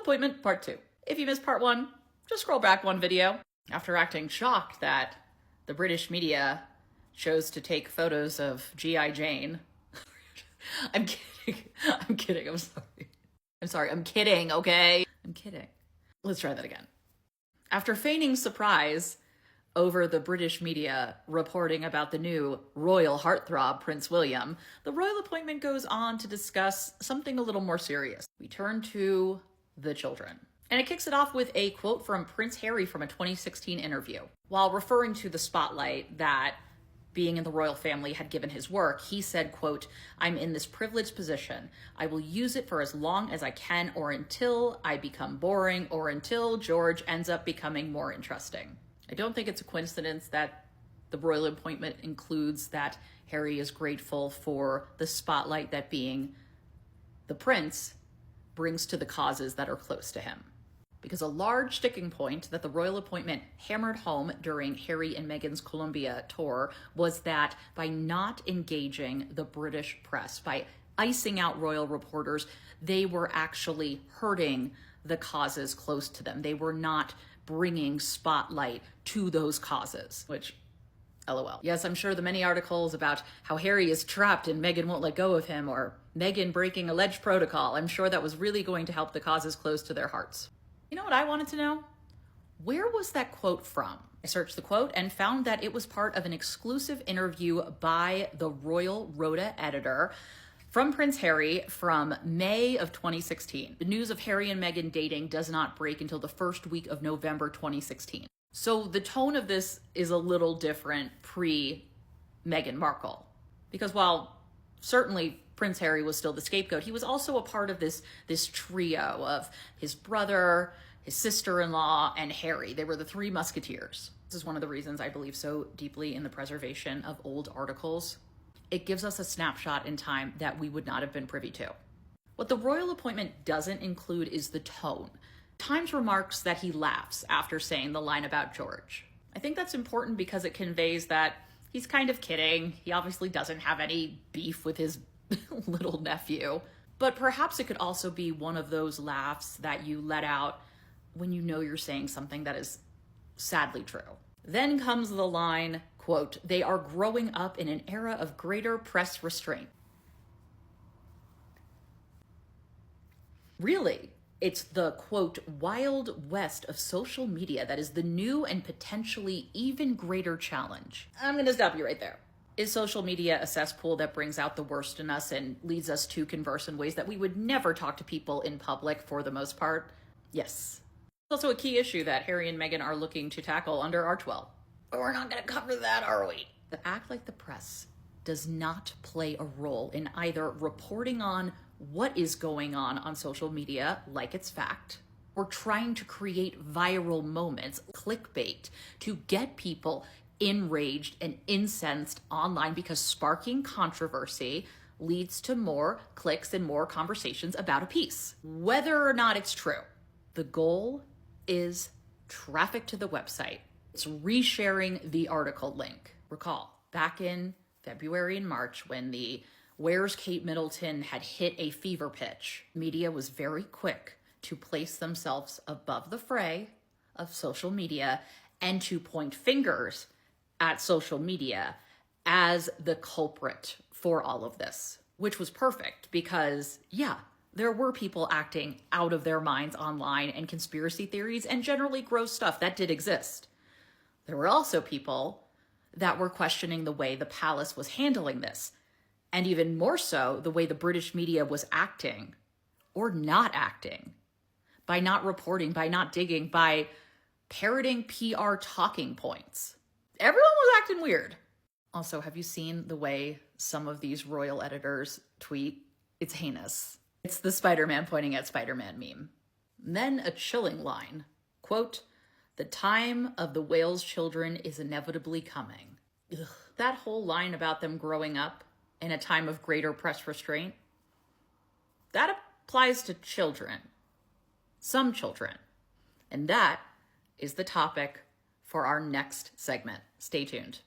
Appointment Part 2. If you missed Part 1, just scroll back one video. After acting shocked that the British media chose to take photos of G.I. Jane. I'm kidding. I'm kidding. I'm kidding, okay? I'm kidding. Let's try that again. After feigning surprise over the British media reporting about the new royal heartthrob, Prince William, the royal appointment goes on to discuss something a little more serious. We turn to the children. And it kicks it off with a quote from Prince Harry from a 2016 interview. While referring to the spotlight that being in the royal family had given his work, he said, quote, "I'm in this privileged position. I will use it for as long as I can, or until I become boring, or until George ends up becoming more interesting." I don't think it's a coincidence that the royal appointment includes that Harry is grateful for the spotlight that being the prince brings to the causes that are close to him. Because a large sticking point that the royal appointment hammered home during Harry and Meghan's Columbia tour was that by not engaging the British press, by icing out royal reporters, they were actually hurting the causes close to them. They were not bringing spotlight to those causes, which, LOL. Yes, I'm sure the many articles about how Harry is trapped and Meghan won't let go of him, or Meghan breaking alleged protocol, I'm sure that was really going to help the causes close to their hearts. You know what I wanted to know? Where was that quote from? I searched the quote and found that it was part of an exclusive interview by the Royal Rota editor from Prince Harry from May of 2016. The news of Harry and Meghan dating does not break until the first week of November 2016. So the tone of this is a little different pre-Meghan Markle. Because while certainly Prince Harry was still the scapegoat, he was also a part of this trio of his brother, his sister-in-law, and Harry. They were the three musketeers. This is one of the reasons I believe so deeply in the preservation of old articles. It gives us a snapshot in time that we would not have been privy to. What the royal appointment doesn't include is the tone. Times remarks that he laughs after saying the line about George. I think that's important because it conveys that he's kind of kidding. He obviously doesn't have any beef with his little nephew. But perhaps it could also be one of those laughs that you let out when you know you're saying something that is sadly true. Then comes the line, quote, "They are growing up in an era of greater press restraint." Really, it's the, quote, "wild west of social media that is the new and potentially even greater challenge." I'm going to stop you right there. Is social media a cesspool that brings out the worst in us and leads us to converse in ways that we would never talk to people in public for the most part? Yes. It's also a key issue that Harry and Meghan are looking to tackle under Archewell. But we're not going to cover that, are we? The act like the press does not play a role in either reporting on what is going on social media, like it's fact, or trying to create viral moments, clickbait, to get people enraged and incensed online, because sparking controversy leads to more clicks and more conversations about a piece, whether or not it's true. The goal is traffic to the website. It's resharing the article link. Recall, back in February and March, when the Where's Kate Middleton had hit a fever pitch, media was very quick to place themselves above the fray of social media and to point fingers at social media as the culprit for all of this, which was perfect because, yeah, there were people acting out of their minds online, and conspiracy theories and generally gross stuff that did exist. There were also people that were questioning the way the palace was handling this, and even more so, the way the British media was acting or not acting, by not reporting, by not digging, by parroting PR talking points. Everyone was acting weird. Also, have you seen the way some of these royal editors tweet? It's heinous. It's the Spider-Man pointing at Spider-Man meme. And then a chilling line, quote, "The time of the Wales children is inevitably coming." Ugh. That whole line about them growing up in a time of greater press restraint, that applies to children. Some children. And that is the topic for our next segment. Stay tuned.